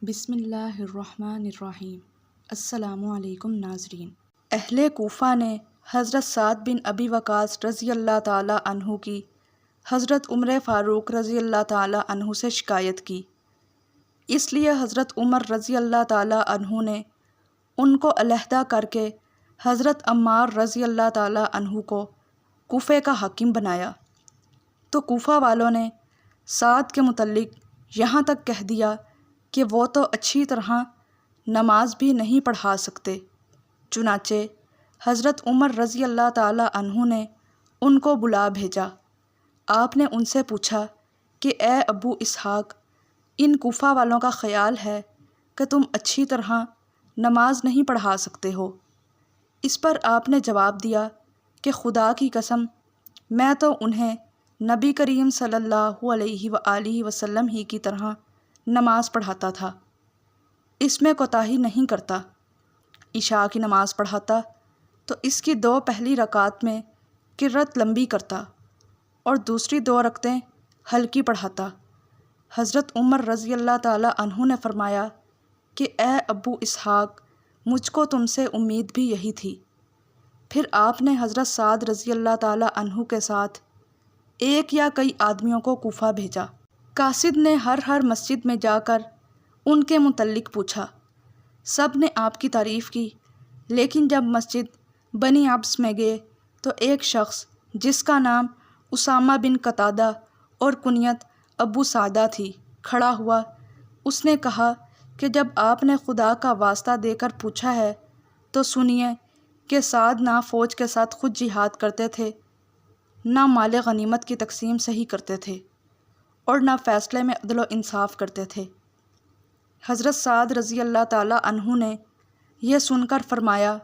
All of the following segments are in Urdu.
بسم اللہ الرحمن الرحیم۔ السلام علیکم ناظرین۔ اہل کوفہ نے حضرت سعد بن ابی وقاص رضی اللہ تعالی عنہ کی حضرت عمر فاروق رضی اللہ تعالی عنہ سے شکایت کی، اس لیے حضرت عمر رضی اللہ تعالی عنہ نے ان کو علیحدہ کر کے حضرت عمار رضی اللہ تعالی عنہ کو کوفے کا حاکم بنایا۔ تو کوفہ والوں نے سعد کے متعلق یہاں تک کہہ دیا کہ وہ تو اچھی طرح نماز بھی نہیں پڑھا سکتے۔ چنانچہ حضرت عمر رضی اللہ تعالی عنہ نے ان کو بلا بھیجا۔ آپ نے ان سے پوچھا کہ اے ابو اسحاق، ان کوفہ والوں کا خیال ہے کہ تم اچھی طرح نماز نہیں پڑھا سکتے ہو۔ اس پر آپ نے جواب دیا کہ خدا کی قسم، میں تو انہیں نبی کریم صلی اللہ علیہ وآلہ وسلم ہی کی طرح نماز پڑھاتا تھا، اس میں کوتاہی نہیں کرتا۔ عشاء کی نماز پڑھاتا تو اس کی 2 پہلی رکعت میں قرأت لمبی کرتا اور دوسری 2 رکعتیں ہلکی پڑھاتا۔ حضرت عمر رضی اللہ تعالی عنہ نے فرمایا کہ اے ابو اسحاق، مجھ کو تم سے امید بھی یہی تھی۔ پھر آپ نے حضرت سعد رضی اللہ تعالی عنہ کے ساتھ ایک یا کئی آدمیوں کو کوفہ بھیجا۔ قاصد نے ہر مسجد میں جا کر ان کے متعلق پوچھا۔ سب نے آپ کی تعریف کی، لیکن جب مسجد بنی عبس میں گئے تو ایک شخص جس کا نام اسامہ بن قتادہ اور کنیت ابو سعدہ تھی کھڑا ہوا۔ اس نے کہا کہ جب آپ نے خدا کا واسطہ دے کر پوچھا ہے تو سنیے کہ سعد نہ فوج کے ساتھ خود جہاد کرتے تھے، نہ مال غنیمت کی تقسیم صحیح کرتے تھے، اور نہ فیصلے میں عدل و انصاف کرتے تھے۔ حضرت سعد رضی اللہ تعالی عنہ نے یہ سن کر فرمایا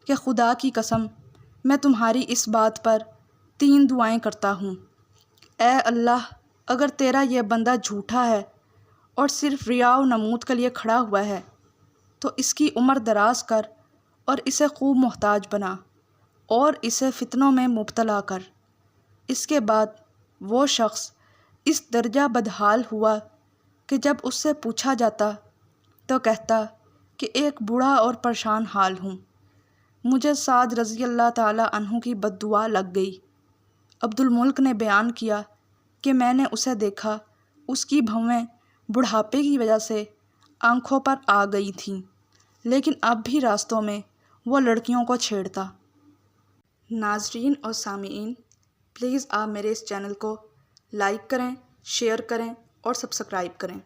کہ خدا کی قسم، میں تمہاری اس بات پر 3 دعائیں کرتا ہوں۔ اے اللہ، اگر تیرا یہ بندہ جھوٹا ہے اور صرف ریا و نمود کے لیے کھڑا ہوا ہے تو اس کی عمر دراز کر اور اسے خوب محتاج بنا اور اسے فتنوں میں مبتلا کر۔ اس کے بعد وہ شخص اس درجہ بدحال ہوا کہ جب اس سے پوچھا جاتا تو کہتا کہ ایک بوڑھا اور پریشان حال ہوں، مجھے سعد رضی اللہ تعالی عنہ کی بد دعا لگ گئی۔ عبد الملک نے بیان کیا کہ میں نے اسے دیکھا، اس کی بھویں بڑھاپے کی وجہ سے آنکھوں پر آ گئی تھیں، لیکن اب بھی راستوں میں وہ لڑکیوں کو چھیڑتا۔ ناظرین اور سامعین، پلیز آپ میرے اس چینل کو لائک کریں، شیئر کریں اور سبسکرائب کریں۔